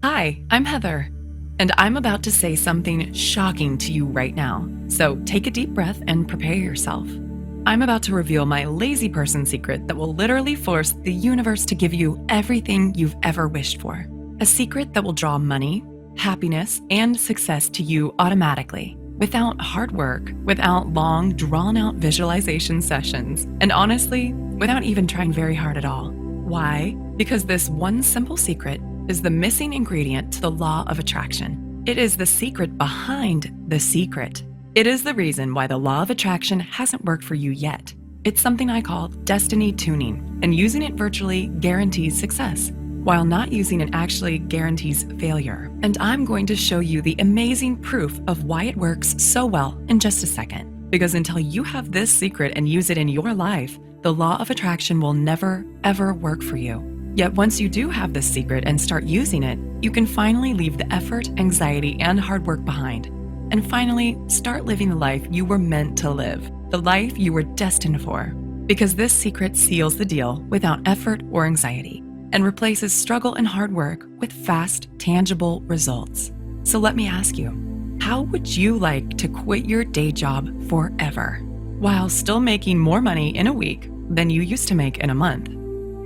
Hi, I'm Heather, and I'm about to say something shocking to you right now. So take a deep breath and prepare yourself. I'm about to reveal my lazy person secret that will literally force the universe to give you everything you've ever wished for. A secret that will draw money, happiness, and success to you automatically, without hard work, without long, drawn-out visualization sessions, and honestly, without even trying very hard at all. Why? Because this one simple secret is the missing ingredient to the law of attraction. It is the secret behind the secret. It is the reason why the law of attraction hasn't worked for you yet. It's something I call destiny tuning, and using it virtually guarantees success, while not using it actually guarantees failure. And I'm going to show you the amazing proof of why it works so well in just a second. Because until you have this secret and use it in your life, the law of attraction will never, ever work for you. Yet once you do have this secret and start using it, you can finally leave the effort, anxiety, and hard work behind. And finally, start living the life you were meant to live, the life you were destined for. Because this secret seals the deal without effort or anxiety, and replaces struggle and hard work with fast, tangible results. So let me ask you, how would you like to quit your day job forever, while still making more money in a week than you used to make in a month?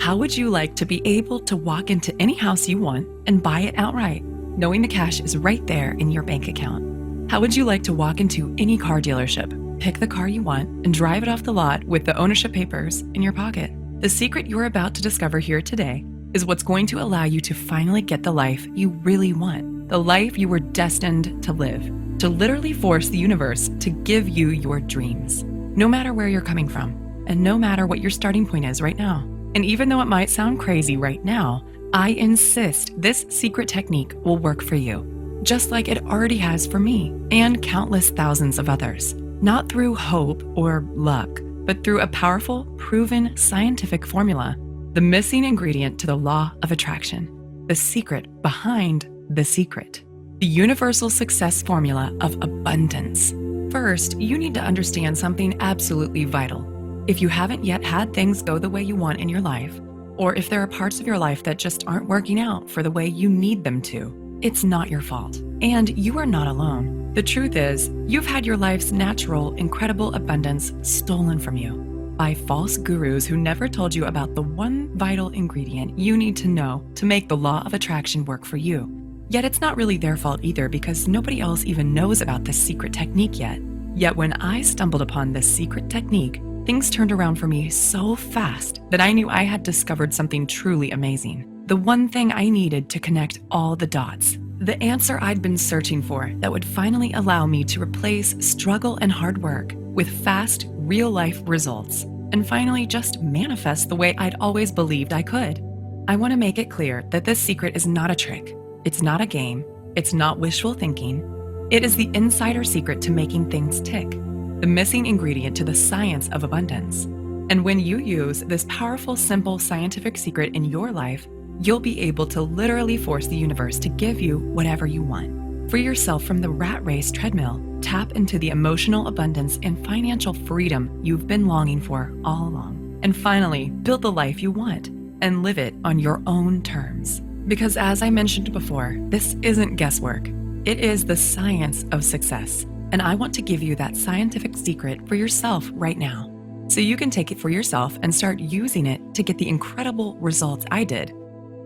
How would you like to be able to walk into any house you want and buy it outright, knowing the cash is right there in your bank account? How would you like to walk into any car dealership, pick the car you want, and drive it off the lot with the ownership papers in your pocket? The secret you're about to discover here today is what's going to allow you to finally get the life you really want, the life you were destined to live, to literally force the universe to give you your dreams, no matter where you're coming from, and no matter what your starting point is right now. And even though it might sound crazy right now, I insist this secret technique will work for you, just like it already has for me and countless thousands of others. Not through hope or luck, but through a powerful, proven scientific formula, the missing ingredient to the law of attraction, the secret behind the secret, the universal success formula of abundance. First, you need to understand something absolutely vital. If you haven't yet had things go the way you want in your life, or if there are parts of your life that just aren't working out for the way you need them to, it's not your fault. And you are not alone. The truth is, you've had your life's natural, incredible abundance stolen from you by false gurus who never told you about the one vital ingredient you need to know to make the law of attraction work for you. Yet it's not really their fault either, because nobody else even knows about this secret technique yet. Yet when I stumbled upon this secret technique, things turned around for me so fast that I knew I had discovered something truly amazing. The one thing I needed to connect all the dots. The answer I'd been searching for that would finally allow me to replace struggle and hard work with fast, real-life results, and finally just manifest the way I'd always believed I could. I want to make it clear that this secret is not a trick. It's not a game. It's not wishful thinking. It is the insider secret to making things tick, the missing ingredient to the science of abundance. And when you use this powerful, simple scientific secret in your life, you'll be able to literally force the universe to give you whatever you want. Free yourself from the rat race treadmill. Tap into the emotional abundance and financial freedom you've been longing for all along. And finally, build the life you want and live it on your own terms. Because as I mentioned before, this isn't guesswork. It is the science of success. And I want to give you that scientific secret for yourself right now, so you can take it for yourself and start using it to get the incredible results I did.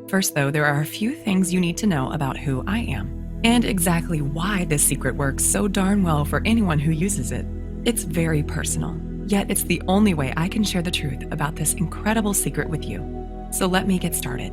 First though, there are a few things you need to know about who I am, and exactly why this secret works so darn well for anyone who uses it. It's very personal, yet it's the only way I can share the truth about this incredible secret with you. So let me get started.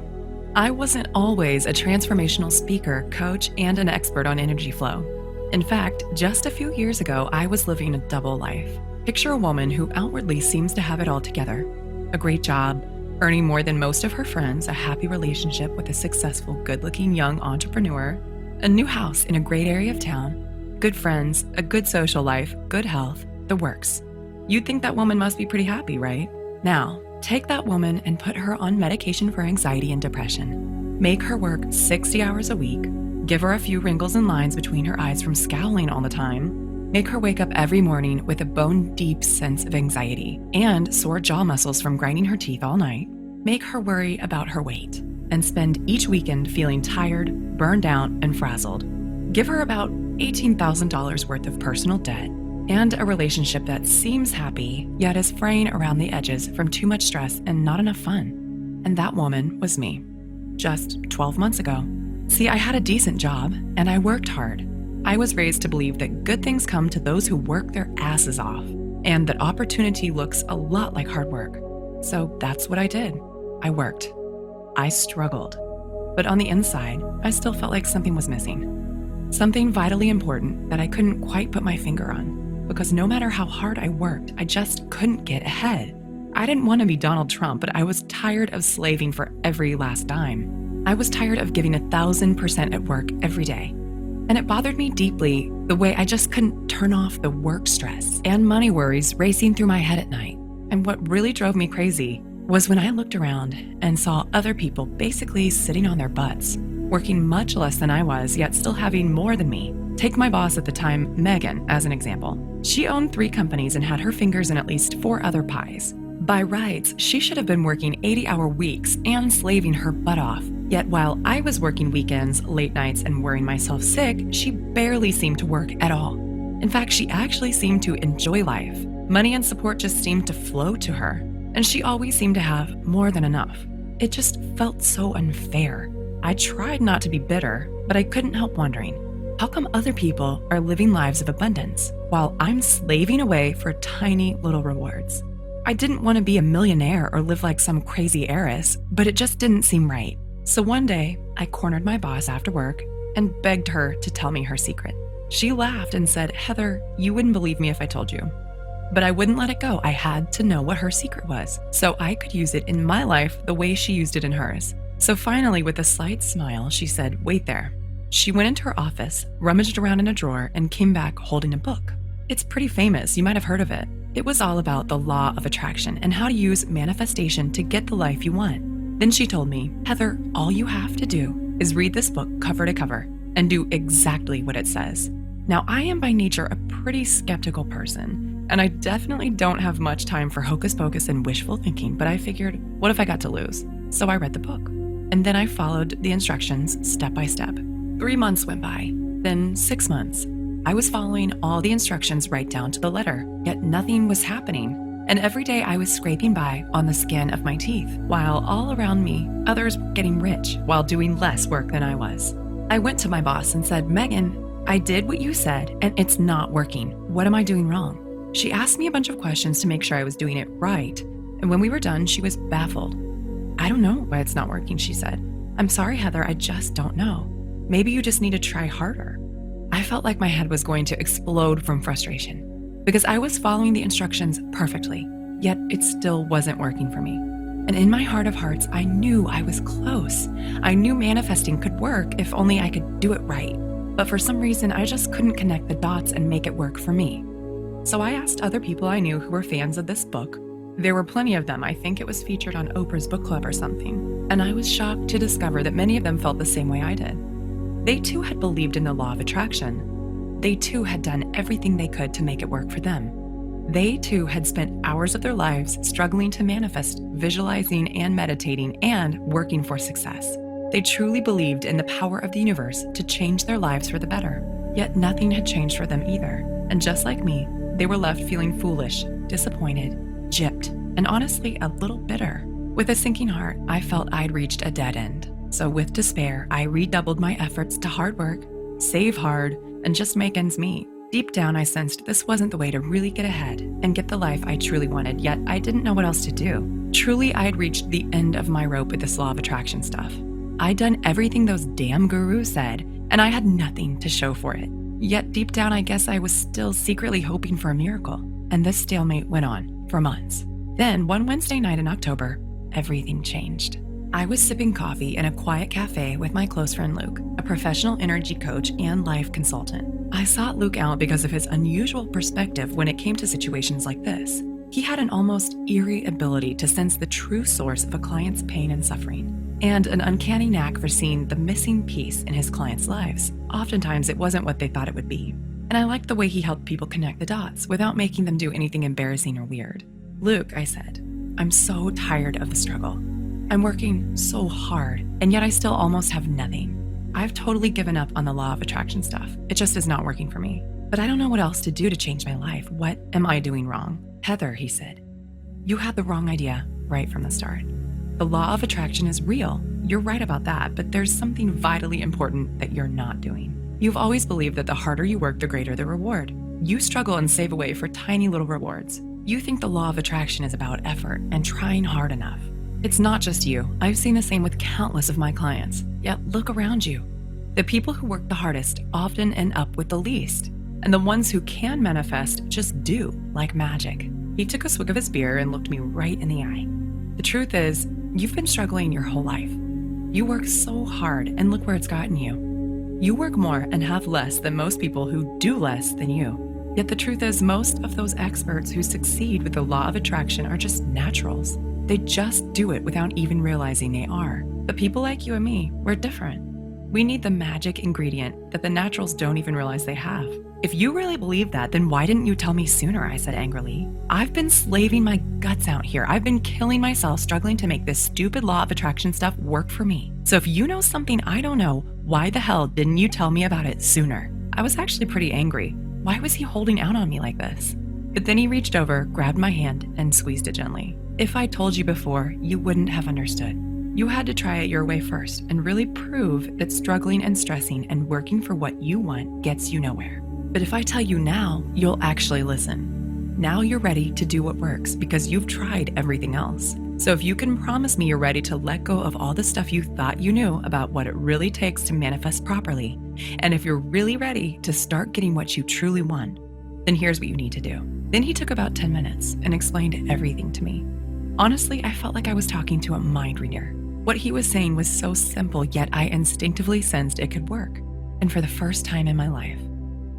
I wasn't always a transformational speaker, coach, and an expert on energy flow. In fact, just a few years ago, I was living a double life. Picture a woman who outwardly seems to have it all together. A great job, earning more than most of her friends, a happy relationship with a successful, good-looking young entrepreneur, a new house in a great area of town, good friends, a good social life, good health, the works. You'd think that woman must be pretty happy, right? Now, take that woman and put her on medication for anxiety and depression. Make her work 60 hours a week. Give her a few wrinkles and lines between her eyes from scowling all the time. Make her wake up every morning with a bone-deep sense of anxiety and sore jaw muscles from grinding her teeth all night. Make her worry about her weight. and spend each weekend feeling tired, burned out, and frazzled. Give her about $18,000 worth of personal debt and a relationship that seems happy, yet is fraying around the edges from too much stress and not enough fun. And that woman was me, just 12 months ago. See, I had a decent job and I worked hard. I was raised to believe that good things come to those who work their asses off, and that opportunity looks a lot like hard work. So that's what I did. I worked. I struggled. But on the inside, I still felt like something was missing. Something vitally important that I couldn't quite put my finger on, because no matter how hard I worked, I just couldn't get ahead. I didn't want to be Donald Trump, but I was tired of slaving for every last dime. I was tired of giving 1,000% at work every day. And it bothered me deeply the way I just couldn't turn off the work stress and money worries racing through my head at night. And what really drove me crazy was when I looked around and saw other people basically sitting on their butts, working much less than I was, yet still having more than me. Take my boss at the time, Megan, as an example. She owned 3 companies and had her fingers in at least 4 other pies. By rights, she should have been working 80-hour weeks and slaving her butt off. Yet while I was working weekends, late nights, and worrying myself sick, she barely seemed to work at all. In fact, she actually seemed to enjoy life. Money and support just seemed to flow to her, and she always seemed to have more than enough. It just felt so unfair. I tried not to be bitter, but I couldn't help wondering, how come other people are living lives of abundance while I'm slaving away for tiny little rewards? I didn't want to be a millionaire or live like some crazy heiress, but it just didn't seem right. So one day, I cornered my boss after work and begged her to tell me her secret. She laughed and said, "Heather, you wouldn't believe me if I told you." But I wouldn't let it go. I had to know what her secret was, so I could use it in my life the way she used it in hers. So finally, with a slight smile, she said, "Wait there." She went into her office, rummaged around in a drawer, and came back holding a book. It's pretty famous. You might have heard of it. It was all about the law of attraction and how to use manifestation to get the life you want. Then she told me, "Heather, all you have to do is read this book cover to cover and do exactly what it says." Now, I am by nature a pretty skeptical person, and I definitely don't have much time for hocus pocus and wishful thinking, but I figured, what if I got to lose? So I read the book. And then I followed the instructions step by step. 3 months went by, then 6 months. I was following all the instructions right down to the letter, yet nothing was happening. And every day I was scraping by on the skin of my teeth, while all around me, others were getting rich while doing less work than I was. I went to my boss and said, "Megan, I did what you said, and it's not working. What am I doing wrong?" She asked me a bunch of questions to make sure I was doing it right. And when we were done, she was baffled. "I don't know why it's not working," she said. "I'm sorry, Heather, I just don't know. Maybe you just need to try harder." I felt like my head was going to explode from frustration because I was following the instructions perfectly, yet it still wasn't working for me. And in my heart of hearts, I knew I was close. I knew manifesting could work if only I could do it right. But for some reason, I just couldn't connect the dots and make it work for me. So I asked other people I knew who were fans of this book. There were plenty of them. I think it was featured on Oprah's book club or something. And I was shocked to discover that many of them felt the same way I did. They too had believed in the law of attraction. They too had done everything they could to make it work for them. They too had spent hours of their lives struggling to manifest, visualizing and meditating and working for success. They truly believed in the power of the universe to change their lives for the better. Yet nothing had changed for them either. And just like me, they were left feeling foolish, disappointed, gypped, and honestly a little bitter. With a sinking heart, I felt I'd reached a dead end. So with despair, I redoubled my efforts to hard work, save hard, and just make ends meet. Deep down, I sensed this wasn't the way to really get ahead and get the life I truly wanted, yet I didn't know what else to do. Truly, I'd reached the end of my rope with this law of attraction stuff. I'd done everything those damn gurus said, and I had nothing to show for it. Yet deep down, I guess I was still secretly hoping for a miracle. And this stalemate went on for months. Then, one Wednesday night in October, everything changed. I was sipping coffee in a quiet cafe with my close friend Luke, a professional energy coach and life consultant. I sought Luke out because of his unusual perspective when it came to situations like this. He had an almost eerie ability to sense the true source of a client's pain and suffering, and an uncanny knack for seeing the missing piece in his clients' lives. Oftentimes, it wasn't what they thought it would be. And I liked the way he helped people connect the dots without making them do anything embarrassing or weird. "Luke," I said, "I'm so tired of the struggle. I'm working so hard, and yet I still almost have nothing. I've totally given up on the law of attraction stuff. It just is not working for me. But I don't know what else to do to change my life. What am I doing wrong? Heather, he said, you had the wrong idea right from the start. The law of attraction is real. You're right about that, but there's something vitally important that you're not doing. You've always believed that the harder you work, the greater the reward. You struggle and save away for tiny little rewards. You think the law of attraction is about effort and trying hard enough. It's not just you. I've seen the same with countless of my clients. Yet look around you. The people who work the hardest often end up with the least. And the ones who can manifest just do, like magic. He took a swig of his beer and looked me right in the eye. The truth is, you've been struggling your whole life. You work so hard and look where it's gotten you. You work more and have less than most people who do less than you. Yet the truth is, most of those experts who succeed with the law of attraction are just naturals. They just do it without even realizing they are. But people like you and me, we're different. We need the magic ingredient that the naturals don't even realize they have. If you really believe that, then why didn't you tell me sooner? I said angrily. I've been slaving my guts out here. I've been killing myself struggling to make this stupid law of attraction stuff work for me. So if you know something I don't know, why the hell didn't you tell me about it sooner? I was actually pretty angry. Why was he holding out on me like this? But then he reached over, grabbed my hand, and squeezed it gently. If I told you before, you wouldn't have understood. You had to try it your way first and really prove that struggling and stressing and working for what you want gets you nowhere. But if I tell you now, you'll actually listen. Now you're ready to do what works because you've tried everything else. So if you can promise me you're ready to let go of all the stuff you thought you knew about what it really takes to manifest properly, and if you're really ready to start getting what you truly want, then here's what you need to do. Then he took about 10 minutes and explained everything to me. Honestly, I felt like I was talking to a mind reader. What he was saying was so simple, yet I instinctively sensed it could work. And for the first time in my life,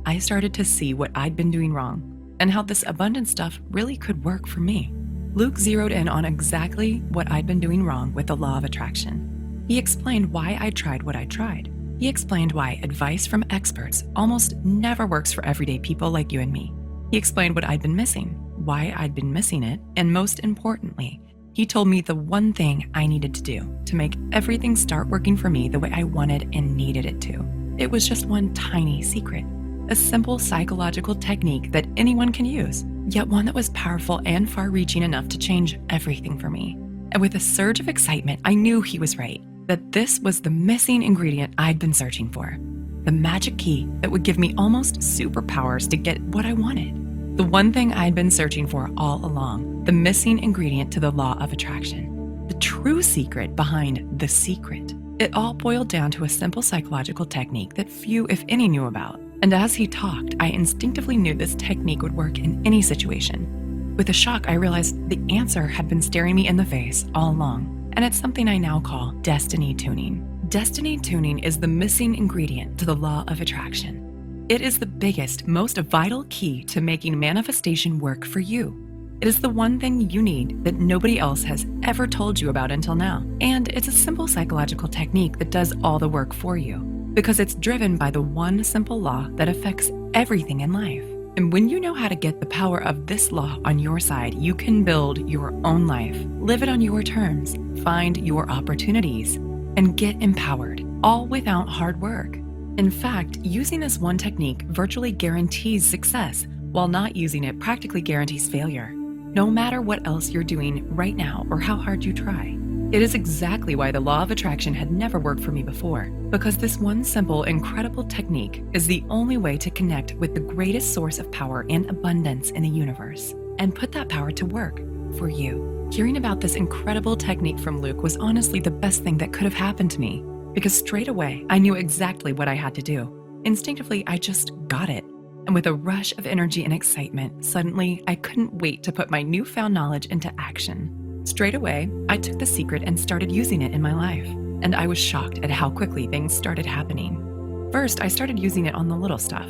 I started to see what I'd been doing wrong and how this abundant stuff really could work for me. Luke zeroed in on exactly what I'd been doing wrong with the law of attraction. He explained why I tried what I tried. He explained why advice from experts almost never works for everyday people like you and me. He explained what I'd been missing, why I'd been missing it, and most importantly, he told me the one thing I needed to do to make everything start working for me the way I wanted and needed it to. It was just one tiny secret, a simple psychological technique that anyone can use, yet one that was powerful and far-reaching enough to change everything for me. And with a surge of excitement, I knew he was right, that this was the missing ingredient I'd been searching for, the magic key that would give me almost superpowers to get what I wanted. The one thing I'd been searching for all along, the missing ingredient to the law of attraction, the true secret behind the secret. It all boiled down to a simple psychological technique that few, if any, knew about. And as he talked, I instinctively knew this technique would work in any situation. With a shock, I realized the answer had been staring me in the face all along, and it's something I now call destiny tuning. Destiny tuning is the missing ingredient to the law of attraction. It is the biggest, most vital key to making manifestation work for you. It is the one thing you need that nobody else has ever told you about until now. And it's a simple psychological technique that does all the work for you because it's driven by the one simple law that affects everything in life. And when you know how to get the power of this law on your side, you can build your own life, live it on your terms, find your opportunities, and get empowered, all without hard work. In fact, using this one technique virtually guarantees success, while not using it practically guarantees failure, no matter what else you're doing right now or how hard you try. It is exactly why the law of attraction had never worked for me before, because this one simple, incredible technique is the only way to connect with the greatest source of power and abundance in the universe, and put that power to work for you. Hearing about this incredible technique from Luke was honestly the best thing that could have happened to me, because straight away, I knew exactly what I had to do. Instinctively, I just got it. And with a rush of energy and excitement, suddenly, I couldn't wait to put my newfound knowledge into action. Straight away, I took the secret and started using it in my life. And I was shocked at how quickly things started happening. First, I started using it on the little stuff.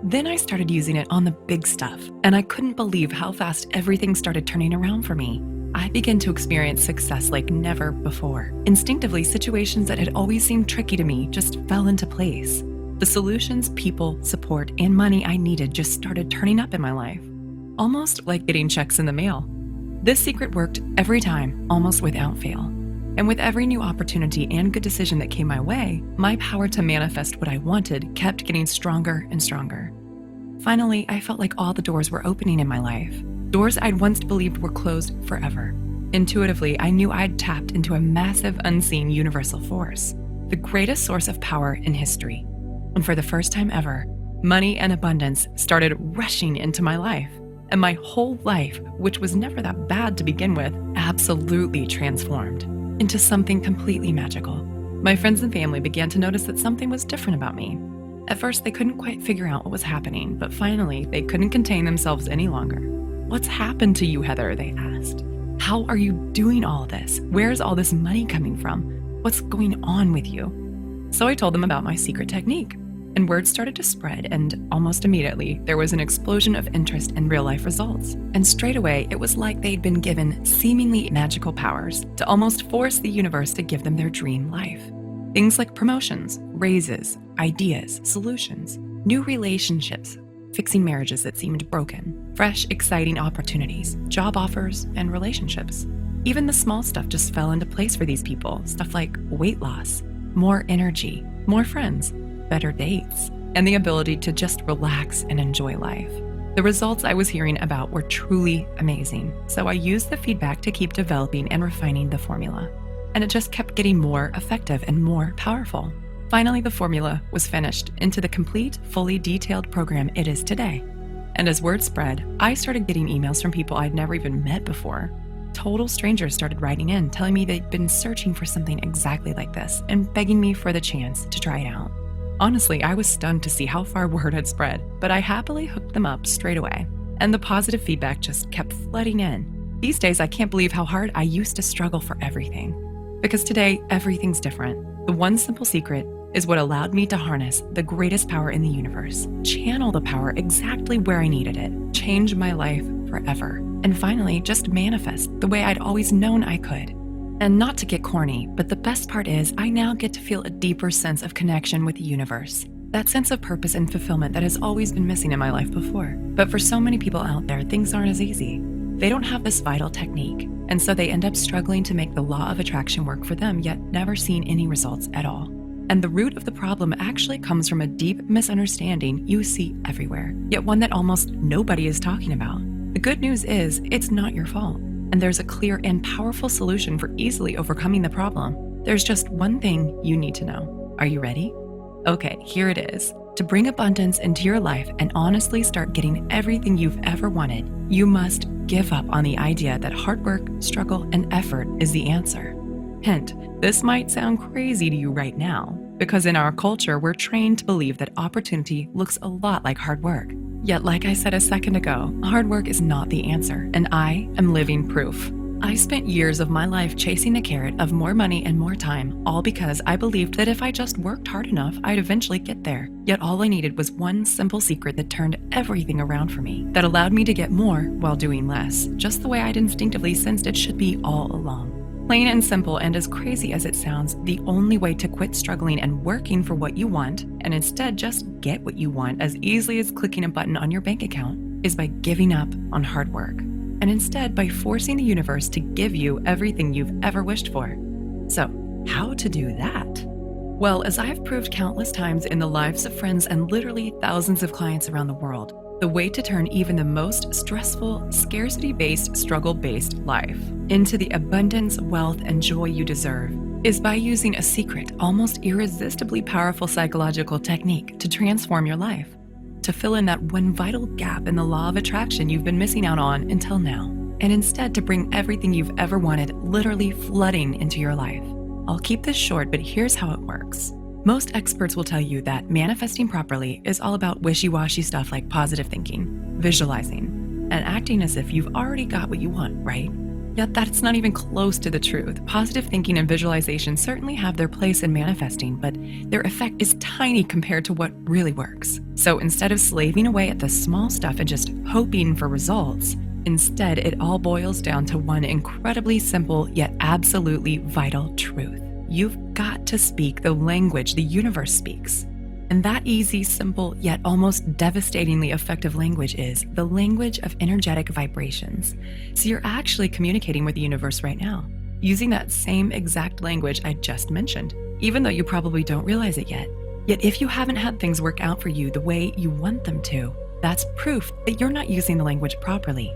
Then I started using it on the big stuff. And I couldn't believe how fast everything started turning around for me. I began to experience success like never before. Instinctively, situations that had always seemed tricky to me just fell into place. The solutions, people, support, and money I needed just started turning up in my life, almost like getting checks in the mail. This secret worked every time, almost without fail. And with every new opportunity and good decision that came my way, my power to manifest what I wanted kept getting stronger and stronger. Finally, I felt like all the doors were opening in my life, doors I'd once believed were closed forever. Intuitively, I knew I'd tapped into a massive, unseen universal force, the greatest source of power in history. And for the first time ever, money and abundance started rushing into my life. And my whole life, which was never that bad to begin with, absolutely transformed into something completely magical. My friends and family began to notice that something was different about me. At first, they couldn't quite figure out what was happening, but finally, they couldn't contain themselves any longer. "What's happened to you, Heather?" they asked. "How are you doing all this? Where's all this money coming from? What's going on with you?" So I told them about my secret technique, and word started to spread, and almost immediately, there was an explosion of interest in real-life results. And straight away, it was like they'd been given seemingly magical powers to almost force the universe to give them their dream life. Things like promotions, raises, ideas, solutions, new relationships, fixing marriages that seemed broken, fresh, exciting opportunities, job offers, and relationships. Even the small stuff just fell into place for these people, stuff like weight loss, more energy, more friends, better dates, and the ability to just relax and enjoy life. The results I was hearing about were truly amazing, so I used the feedback to keep developing and refining the formula. And it just kept getting more effective and more powerful. Finally, the formula was finished into the complete, fully detailed program it is today. And as word spread, I started getting emails from people I'd never even met before. Total strangers started writing in, telling me they'd been searching for something exactly like this and begging me for the chance to try it out. Honestly, I was stunned to see how far word had spread, but I happily hooked them up straight away. And the positive feedback just kept flooding in. These days, I can't believe how hard I used to struggle for everything. Because today, everything's different. The one simple secret is what allowed me to harness the greatest power in the universe, channel the power exactly where I needed it, change my life forever, and finally just manifest the way I'd always known I could. And not to get corny, but the best part is I now get to feel a deeper sense of connection with the universe. That sense of purpose and fulfillment that has always been missing in my life before. But for so many people out there, things aren't as easy. They don't have this vital technique, and so they end up struggling to make the law of attraction work for them, yet never seeing any results at all. And the root of the problem actually comes from a deep misunderstanding you see everywhere, yet one that almost nobody is talking about. The good news is, it's not your fault, and there's a clear and powerful solution for easily overcoming the problem. There's just one thing you need to know. Are you ready? Okay, here it is. To bring abundance into your life and honestly start getting everything you've ever wanted, you must give up on the idea that hard work, struggle, and effort is the answer. Hint, this might sound crazy to you right now, because in our culture, we're trained to believe that opportunity looks a lot like hard work. Yet, like I said a second ago, hard work is not the answer, and I am living proof. I spent years of my life chasing the carrot of more money and more time, all because I believed that if I just worked hard enough, I'd eventually get there. Yet all I needed was one simple secret that turned everything around for me, that allowed me to get more while doing less, just the way I'd instinctively sensed it should be all along. Plain and simple, and as crazy as it sounds, the only way to quit struggling and working for what you want, and instead just get what you want as easily as clicking a button on your bank account, is by giving up on hard work. And instead by forcing the universe to give you everything you've ever wished for. So, how to do that? Well, as I've proved countless times in the lives of friends and literally thousands of clients around the world, the way to turn even the most stressful, scarcity-based, struggle-based life into the abundance, wealth, and joy you deserve is by using a secret, almost irresistibly powerful psychological technique to transform your life, to fill in that one vital gap in the law of attraction you've been missing out on until now, and instead to bring everything you've ever wanted literally flooding into your life. I'll keep this short, but here's how it works. Most experts will tell you that manifesting properly is all about wishy-washy stuff like positive thinking, visualizing, and acting as if you've already got what you want, right? Yet that's not even close to the truth. Positive thinking and visualization certainly have their place in manifesting, but their effect is tiny compared to what really works. So instead of slaving away at the small stuff and just hoping for results, instead it all boils down to one incredibly simple yet absolutely vital truth. You've got to speak the language the universe speaks. And that easy, simple, yet almost devastatingly effective language is the language of energetic vibrations. So you're actually communicating with the universe right now. using that same exact language I just mentioned, even though you probably don't realize it yet. Yet if you haven't had things work out for you the way you want them to, that's proof that you're not using the language properly.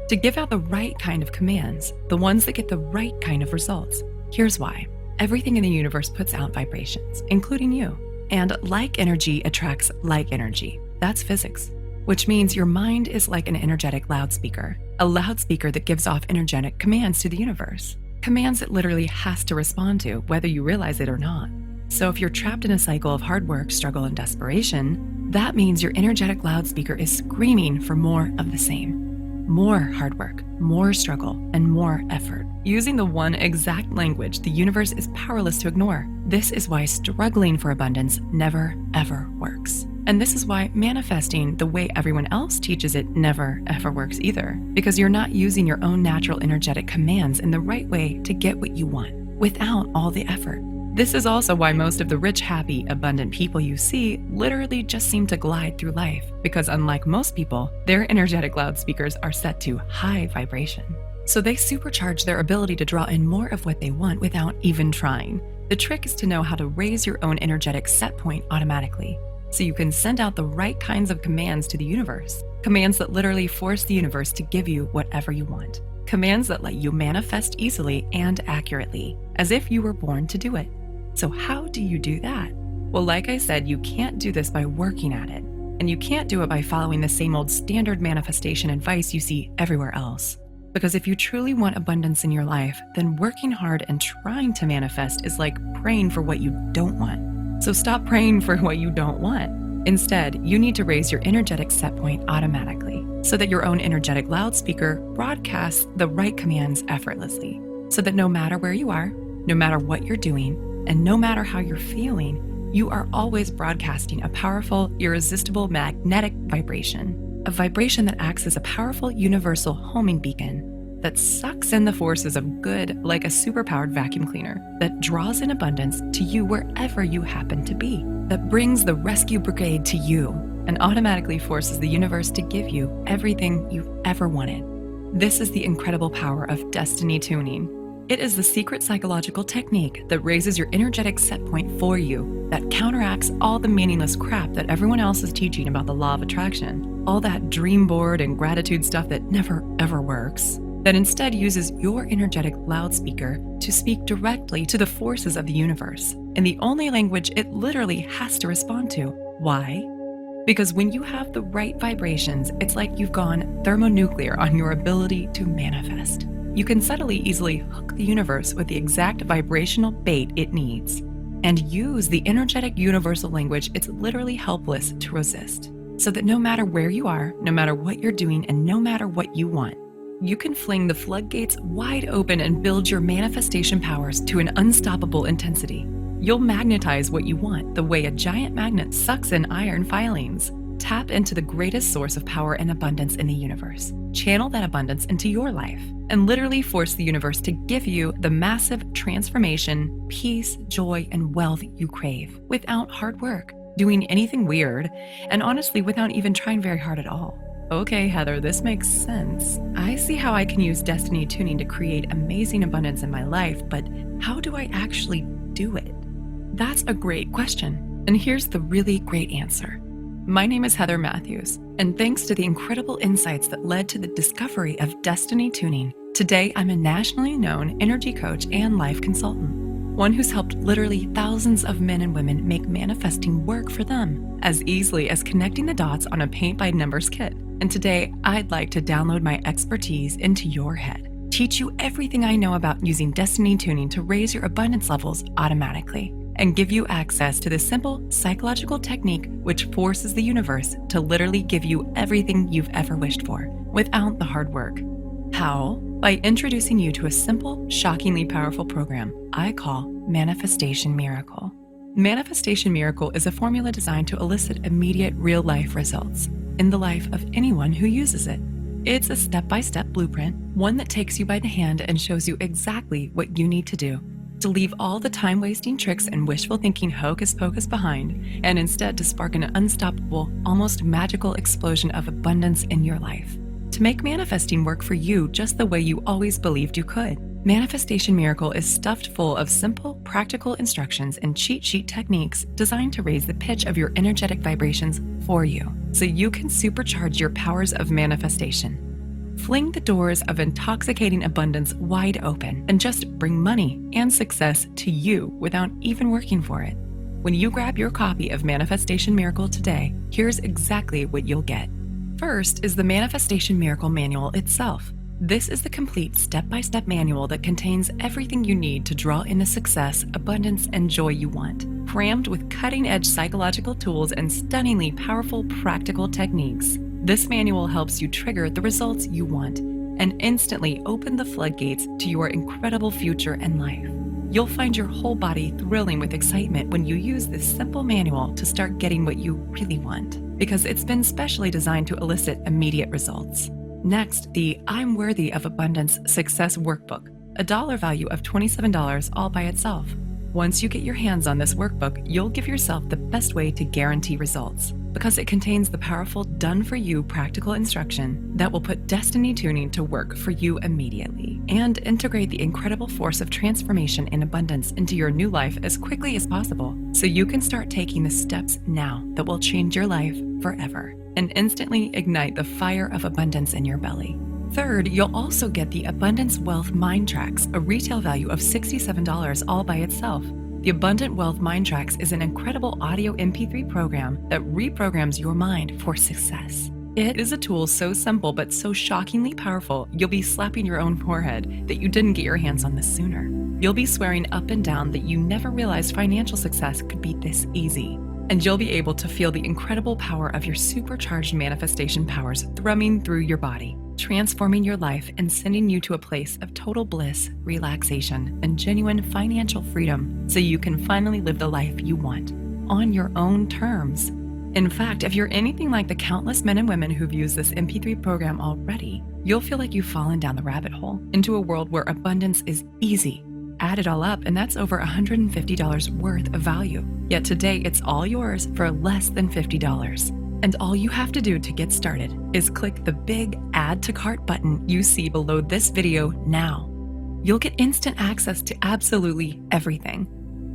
To give out the right kind of commands, the ones that get the right kind of results. Here's why. Everything in the universe puts out vibrations, including you. And like energy attracts like energy. That's physics. Which means your mind is like an energetic loudspeaker, a loudspeaker that gives off energetic commands to the universe. Commands it literally has to respond to, whether you realize it or not. So if you're trapped in a cycle of hard work, struggle, and desperation, that means your energetic loudspeaker is screaming for more of the same. More hard work, more struggle, and more effort. Using the one exact language the universe is powerless to ignore. This is why struggling for abundance never, ever works. And this is why manifesting the way everyone else teaches it never, ever works either. Because you're not using your own natural energetic commands in the right way to get what you want, without all the effort. This is also why most of the rich, happy, abundant people you see literally just seem to glide through life, because unlike most people, their energetic loudspeakers are set to high vibration. So they supercharge their ability to draw in more of what they want without even trying. The trick is to know how to raise your own energetic set point automatically, so you can send out the right kinds of commands to the universe. Commands that literally force the universe to give you whatever you want. Commands that let you manifest easily and accurately, as if you were born to do it. So how do you do that? Well, like I said, you can't do this by working at it. And you can't do it by following the same old standard manifestation advice you see everywhere else. Because if you truly want abundance in your life, then working hard and trying to manifest is like praying for what you don't want. So stop praying for what you don't want. Instead, you need to raise your energetic set point automatically, so that your own energetic loudspeaker broadcasts the right commands effortlessly. So that no matter where you are, no matter what you're doing, and no matter how you're feeling, you are always broadcasting a powerful, irresistible magnetic vibration. A vibration that acts as a powerful universal homing beacon that sucks in the forces of good like a superpowered vacuum cleaner, that draws in abundance to you wherever you happen to be, that brings the rescue brigade to you and automatically forces the universe to give you everything you've ever wanted. This is the incredible power of destiny tuning. It is the secret psychological technique that raises your energetic set point for you, that counteracts all the meaningless crap that everyone else is teaching about the law of attraction, all that dream board and gratitude stuff that never ever works, that instead uses your energetic loudspeaker to speak directly to the forces of the universe, in the only language it literally has to respond to. Why? Because when you have the right vibrations, it's like you've gone thermonuclear on your ability to manifest. You can subtly, easily hook the universe with the exact vibrational bait it needs and use the energetic universal language it's literally helpless to resist. So that no matter where you are, no matter what you're doing, and no matter what you want, you can fling the floodgates wide open and build your manifestation powers to an unstoppable intensity. You'll magnetize what you want the way a giant magnet sucks in iron filings. Tap into the greatest source of power and abundance in the universe. Channel that abundance into your life and literally force the universe to give you the massive transformation, peace, joy, and wealth you crave without hard work, doing anything weird, and honestly without even trying very hard at all. Okay, Heather, this makes sense. I see how I can use destiny tuning to create amazing abundance in my life, but how do I actually do it? That's a great question, and here's the really great answer. My name is Heather Matthews, and thanks to the incredible insights that led to the discovery of destiny tuning, today I'm a nationally known energy coach and life consultant, one who's helped literally thousands of men and women make manifesting work for them as easily as connecting the dots on a paint-by-numbers kit. And today, I'd like to download my expertise into your head, teach you everything I know about using destiny tuning to raise your abundance levels automatically, and give you access to the simple psychological technique which forces the universe to literally give you everything you've ever wished for without the hard work. How? By introducing you to a simple, shockingly powerful program I call Manifestation Miracle. Manifestation Miracle is a formula designed to elicit immediate real-life results in the life of anyone who uses it. It's a step-by-step blueprint, one that takes you by the hand and shows you exactly what you need to do to leave all the time-wasting tricks and wishful thinking hocus pocus behind, and instead to spark an unstoppable, almost magical explosion of abundance in your life. To make manifesting work for you just the way you always believed you could. Manifestation Miracle is stuffed full of simple, practical instructions and cheat sheet techniques designed to raise the pitch of your energetic vibrations for you, so you can supercharge your powers of manifestation. Fling the doors of intoxicating abundance wide open and just bring money and success to you without even working for it. When you grab your copy of Manifestation Miracle today, here's exactly what you'll get. First is the Manifestation Miracle Manual itself. This is the complete step-by-step manual that contains everything you need to draw in the success, abundance, and joy you want, crammed with cutting-edge psychological tools and stunningly powerful practical techniques. This manual helps you trigger the results you want and instantly open the floodgates to your incredible future and life. You'll find your whole body thrilling with excitement when you use this simple manual to start getting what you really want, because it's been specially designed to elicit immediate results. Next, the I'm Worthy of Abundance Success Workbook, a dollar value of $27 all by itself. Once you get your hands on this workbook, you'll give yourself the best way to guarantee results, because it contains the powerful done-for-you practical instruction that will put destiny tuning to work for you immediately and integrate the incredible force of transformation and abundance into your new life as quickly as possible, so you can start taking the steps now that will change your life forever and instantly ignite the fire of abundance in your belly. Third, you'll also get the Abundance Wealth Mind Tracks, a retail value of $67 all by itself. The Abundant Wealth Mind Tracks is an incredible audio MP3 program that reprograms your mind for success. It is a tool so simple but so shockingly powerful, you'll be slapping your own forehead that you didn't get your hands on this sooner. You'll be swearing up and down that you never realized financial success could be this easy. And you'll be able to feel the incredible power of your supercharged manifestation powers thrumming through your body, transforming your life and sending you to a place of total bliss, relaxation, and genuine financial freedom, so you can finally live the life you want on your own terms. In fact, if you're anything like the countless men and women who've used this MP3 program already, you'll feel like you've fallen down the rabbit hole into a world where abundance is easy. Add it all up, and that's over $150 worth of value. Yet today, it's all yours for less than $50. And all you have to do to get started is click the big Add to Cart button you see below this video now. You'll get instant access to absolutely everything,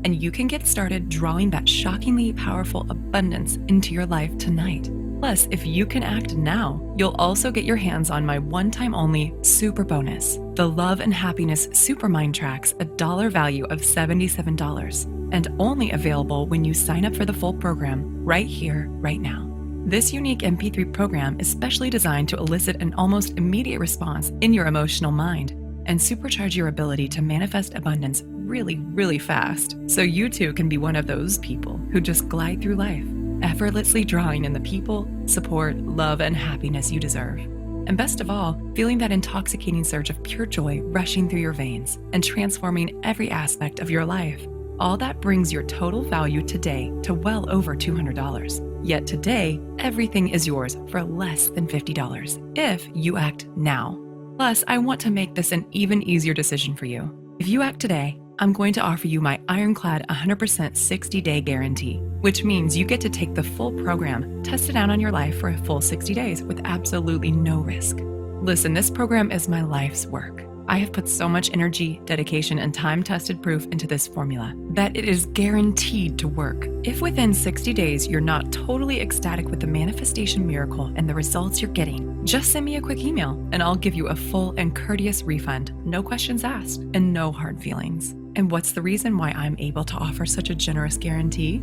and you can get started drawing that shockingly powerful abundance into your life tonight. Plus, if you can act now, you'll also get your hands on my one-time only super bonus, the Love and Happiness Super Mind Tracks, a dollar value of $77, and only available when you sign up for the full program right here, right now. This unique MP3 program is specially designed to elicit an almost immediate response in your emotional mind and supercharge your ability to manifest abundance really, really fast, so you too can be one of those people who just glide through life, effortlessly drawing in the people, support, love, and happiness you deserve. And best of all, feeling that intoxicating surge of pure joy rushing through your veins and transforming every aspect of your life. All that brings your total value today to well over $200. Yet today, everything is yours for less than $50 if you act now. Plus, I want to make this an even easier decision for you. If you act today, I'm going to offer you my ironclad 100% 60-day guarantee, which means you get to take the full program, test it out on your life for a full 60 days with absolutely no risk. Listen, this program is my life's work. I have put so much energy, dedication, and time-tested proof into this formula that it is guaranteed to work. If within 60 days you're not totally ecstatic with the manifestation miracle and the results you're getting, just send me a quick email and I'll give you a full and courteous refund, no questions asked, and no hard feelings. And what's the reason why I'm able to offer such a generous guarantee?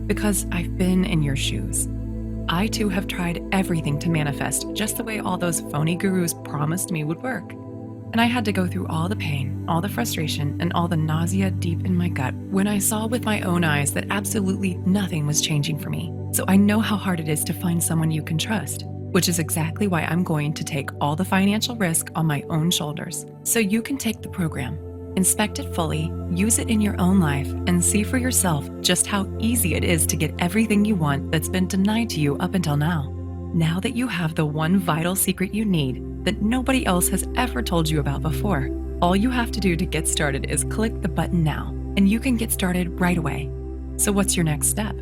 Because I've been in your shoes. I too have tried everything to manifest just the way all those phony gurus promised me would work. And I had to go through all the pain, all the frustration, and all the nausea deep in my gut when I saw with my own eyes that absolutely nothing was changing for me. So I know how hard it is to find someone you can trust, which is exactly why I'm going to take all the financial risk on my own shoulders, so you can take the program, inspect it fully, use it in your own life, and see for yourself just how easy it is to get everything you want that's been denied to you up until now. Now that you have the one vital secret you need that nobody else has ever told you about before, all you have to do to get started is click the button now, and you can get started right away. So what's your next step?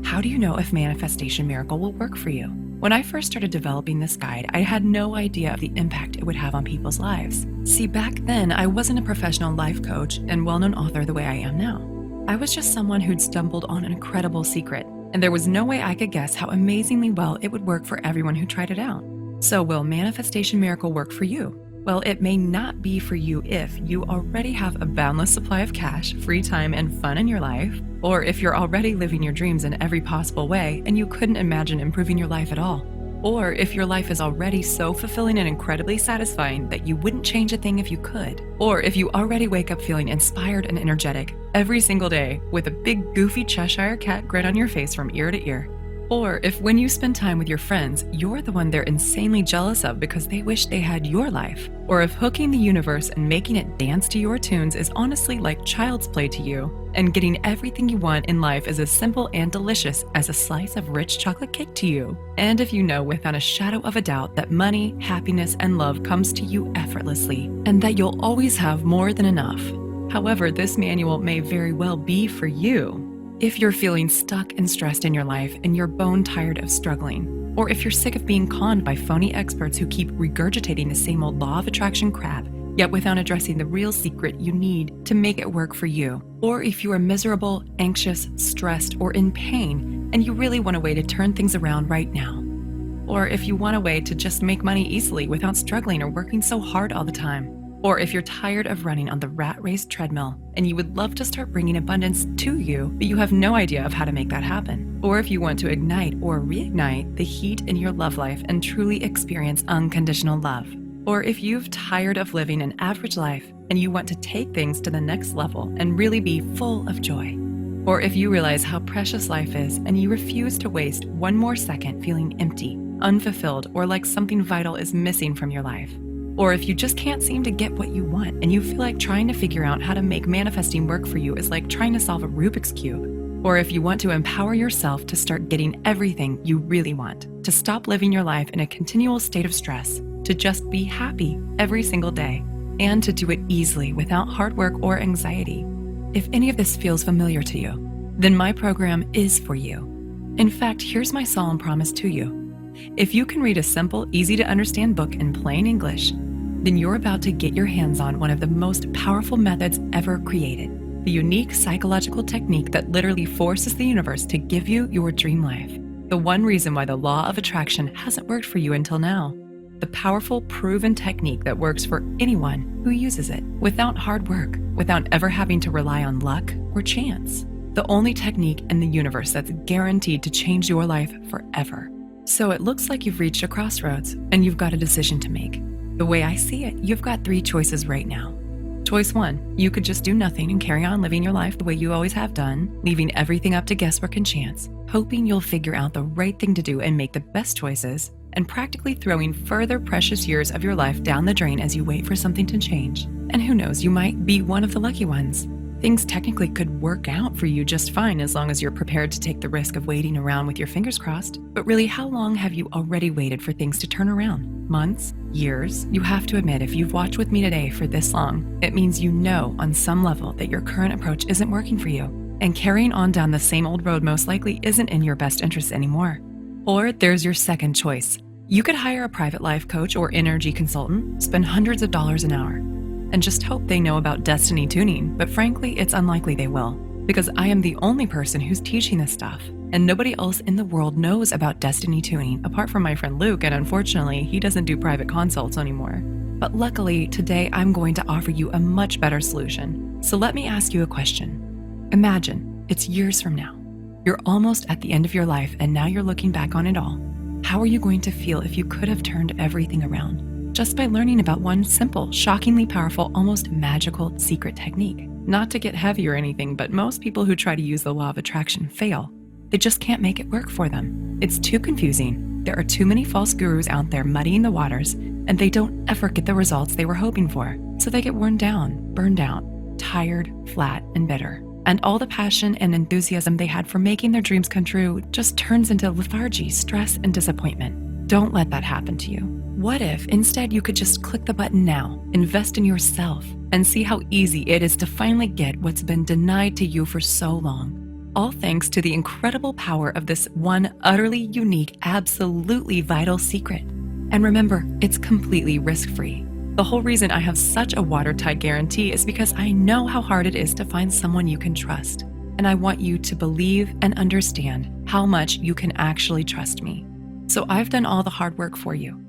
How do you know if Manifestation Miracle will work for you? When I first started developing this guide, I had no idea of the impact it would have on people's lives. See, back then, I wasn't a professional life coach and well-known author the way I am now. I was just someone who'd stumbled on an incredible secret, and there was no way I could guess how amazingly well it would work for everyone who tried it out. So will Manifestation Miracle work for you? Well, it may not be for you if you already have a boundless supply of cash, free time, and fun in your life, or if you're already living your dreams in every possible way and you couldn't imagine improving your life at all, or if your life is already so fulfilling and incredibly satisfying that you wouldn't change a thing if you could, or if you already wake up feeling inspired and energetic every single day with a big goofy Cheshire cat grin on your face from ear to ear. Or if when you spend time with your friends, you're the one they're insanely jealous of because they wish they had your life. Or if hooking the universe and making it dance to your tunes is honestly like child's play to you, and getting everything you want in life is as simple and delicious as a slice of rich chocolate cake to you. And if you know without a shadow of a doubt that money, happiness, and love comes to you effortlessly, and that you'll always have more than enough. However, this manual may very well be for you. If you're feeling stuck and stressed in your life and you're bone tired of struggling, or if you're sick of being conned by phony experts who keep regurgitating the same old law of attraction crap, yet without addressing the real secret you need to make it work for you, or if you are miserable, anxious, stressed, or in pain, and you really want a way to turn things around right now, or if you want a way to just make money easily without struggling or working so hard all the time, or if you're tired of running on the rat race treadmill and you would love to start bringing abundance to you, but you have no idea of how to make that happen. Or if you want to ignite or reignite the heat in your love life and truly experience unconditional love. Or if you've tired of living an average life and you want to take things to the next level and really be full of joy. Or if you realize how precious life is and you refuse to waste one more second feeling empty, unfulfilled, or like something vital is missing from your life. Or if you just can't seem to get what you want and you feel like trying to figure out how to make manifesting work for you is like trying to solve a Rubik's Cube. Or if you want to empower yourself to start getting everything you really want, to stop living your life in a continual state of stress, to just be happy every single day, and to do it easily without hard work or anxiety. If any of this feels familiar to you, then my program is for you. In fact, here's my solemn promise to you. If you can read a simple, easy to understand book in plain English, then you're about to get your hands on one of the most powerful methods ever created, the unique psychological technique that literally forces the universe to give you your dream life. The one reason why the law of attraction hasn't worked for you until now. The powerful, proven technique that works for anyone who uses it, without hard work, without ever having to rely on luck or chance. The only technique in the universe that's guaranteed to change your life forever. So it looks like you've reached a crossroads and you've got a decision to make. The way I see it, you've got 3 choices right now. Choice 1, you could just do nothing and carry on living your life the way you always have done, leaving everything up to guesswork and chance, hoping you'll figure out the right thing to do and make the best choices, and practically throwing further precious years of your life down the drain as you wait for something to change. And who knows, you might be one of the lucky ones. Things technically could work out for you just fine as long as you're prepared to take the risk of waiting around with your fingers crossed. But really, how long have you already waited for things to turn around? Months? Years? You have to admit, if you've watched with me today for this long, it means you know on some level that your current approach isn't working for you. And carrying on down the same old road most likely isn't in your best interest anymore. Or there's your second choice. You could hire a private life coach or energy consultant, spend hundreds of dollars an hour, and just hope they know about destiny tuning, but frankly, it's unlikely they will, because I am the only person who's teaching this stuff, and nobody else in the world knows about destiny tuning apart from my friend Luke, and unfortunately, he doesn't do private consults anymore. But luckily, today I'm going to offer you a much better solution. So let me ask you a question. Imagine it's years from now. You're almost at the end of your life, and now you're looking back on it all. How are you going to feel if you could have turned everything around? Just by learning about one simple, shockingly powerful, almost magical secret technique. Not to get heavy or anything, but most people who try to use the law of attraction fail. They just can't make it work for them. It's too confusing. There are too many false gurus out there muddying the waters, and they don't ever get the results they were hoping for. So they get worn down, burned out, tired, flat, and bitter. And all the passion and enthusiasm they had for making their dreams come true just turns into lethargy, stress, and disappointment. Don't let that happen to you. What if instead you could just click the button now, invest in yourself, and see how easy it is to finally get what's been denied to you for so long? All thanks to the incredible power of this one utterly unique, absolutely vital secret. And remember, it's completely risk-free. The whole reason I have such a watertight guarantee is because I know how hard it is to find someone you can trust. And I want you to believe and understand how much you can actually trust me. So I've done all the hard work for you.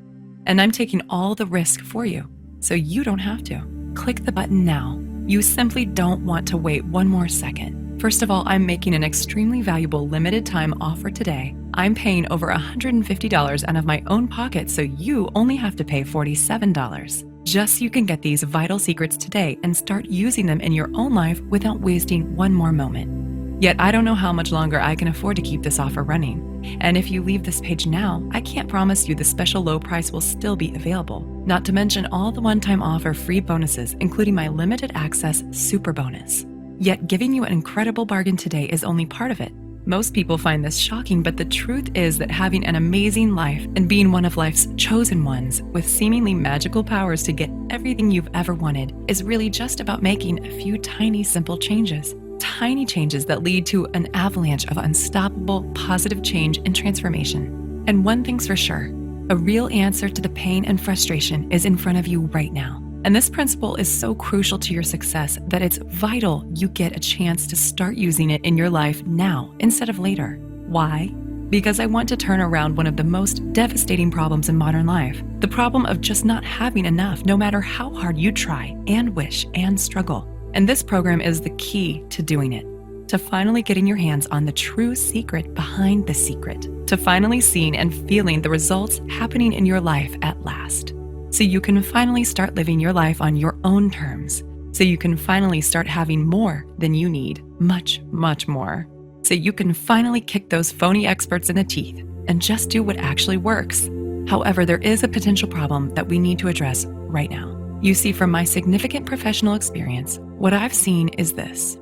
And I'm taking all the risk for you, so you don't have to. Click the button now. You simply don't want to wait one more second. First of all, I'm making an extremely valuable limited time offer today. I'm paying over $150 out of my own pocket, so you only have to pay $47. Just so you can get these vital secrets today and start using them in your own life without wasting one more moment. Yet I don't know how much longer I can afford to keep this offer running. And if you leave this page now, I can't promise you the special low price will still be available. Not to mention all the one-time offer free bonuses, including my limited access super bonus. Yet giving you an incredible bargain today is only part of it. Most people find this shocking, but the truth is that having an amazing life and being one of life's chosen ones with seemingly magical powers to get everything you've ever wanted is really just about making a few tiny, simple changes. Tiny changes that lead to an avalanche of unstoppable, positive change and transformation. And one thing's for sure, a real answer to the pain and frustration is in front of you right now. And this principle is so crucial to your success that it's vital you get a chance to start using it in your life now instead of later. Why? Because I want to turn around one of the most devastating problems in modern life, the problem of just not having enough no matter how hard you try and wish and struggle. And this program is the key to doing it, to finally getting your hands on the true secret behind the secret, to finally seeing and feeling the results happening in your life at last. So you can finally start living your life on your own terms. So you can finally start having more than you need, much, much more. So you can finally kick those phony experts in the teeth and just do what actually works. However, there is a potential problem that we need to address right now. You see, from my significant professional experience, what I've seen is this.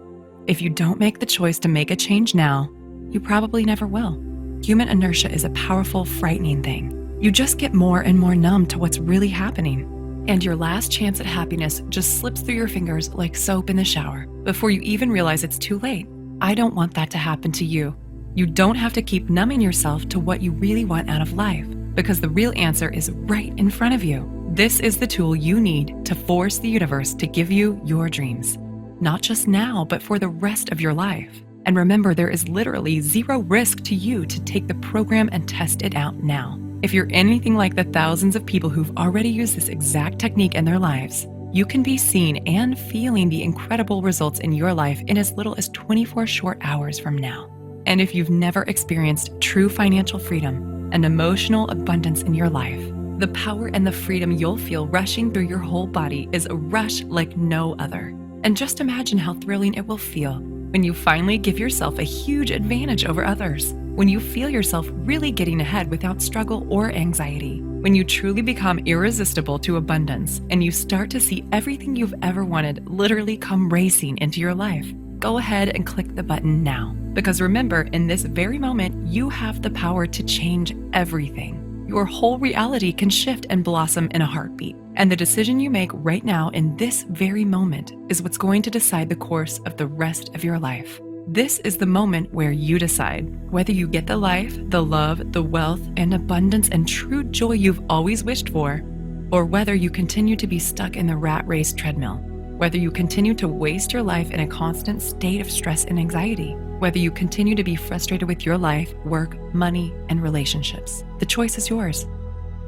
If you don't make the choice to make a change now, you probably never will. Human inertia is a powerful, frightening thing. You just get more and more numb to what's really happening. And your last chance at happiness just slips through your fingers like soap in the shower before you even realize it's too late. I don't want that to happen to you. You don't have to keep numbing yourself to what you really want out of life, because the real answer is right in front of you. This is the tool you need to force the universe to give you your dreams. Not just now, but for the rest of your life. And remember, there is literally zero risk to you to take the program and test it out now. If you're anything like the thousands of people who've already used this exact technique in their lives, you can be seeing and feeling the incredible results in your life in as little as 24 short hours from now. And if you've never experienced true financial freedom and emotional abundance in your life, the power and the freedom you'll feel rushing through your whole body is a rush like no other. And just imagine how thrilling it will feel when you finally give yourself a huge advantage over others. When you feel yourself really getting ahead without struggle or anxiety, when you truly become irresistible to abundance and you start to see everything you've ever wanted literally come racing into your life, go ahead and click the button now. Because remember, in this very moment, you have the power to change everything. Your whole reality can shift and blossom in a heartbeat. And the decision you make right now in this very moment is what's going to decide the course of the rest of your life. This is the moment where you decide whether you get the life, the love, the wealth, and abundance and true joy you've always wished for, or whether you continue to be stuck in the rat race treadmill, whether you continue to waste your life in a constant state of stress and anxiety, whether you continue to be frustrated with your life, work, money, and relationships. The choice is yours,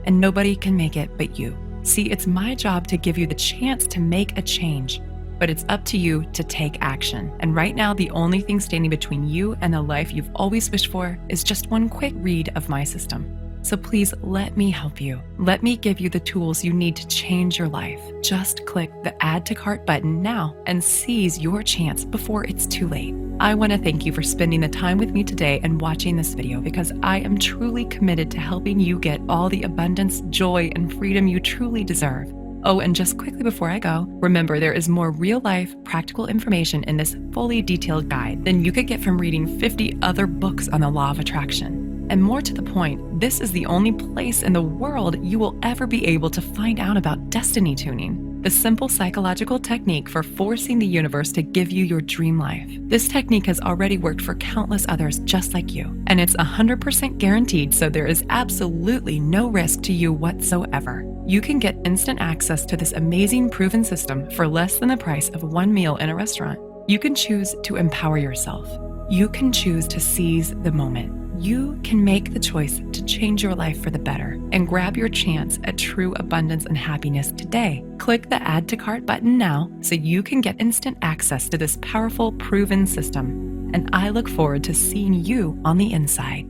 and nobody can make it but you. See, it's my job to give you the chance to make a change, but it's up to you to take action. And right now, the only thing standing between you and the life you've always wished for is just one quick read of my system. So please let me help you. Let me give you the tools you need to change your life. Just click the Add to Cart button now and seize your chance before it's too late. I want to thank you for spending the time with me today and watching this video, because I am truly committed to helping you get all the abundance, joy, and freedom you truly deserve. Oh, and just quickly before I go, remember there is more real-life, practical information in this fully detailed guide than you could get from reading 50 other books on the law of attraction. And more to the point, this is the only place in the world you will ever be able to find out about destiny tuning. the simple psychological technique for forcing the universe to give you your dream life. This technique has already worked for countless others just like you, and it's 100% guaranteed, so there is absolutely no risk to you whatsoever. You can get instant access to this amazing proven system for less than the price of one meal in a restaurant. You can choose to empower yourself. You can choose to seize the moment. You can make the choice to change your life for the better and grab your chance at true abundance and happiness today. Click the Add to Cart button now so you can get instant access to this powerful, proven system. And I look forward to seeing you on the inside.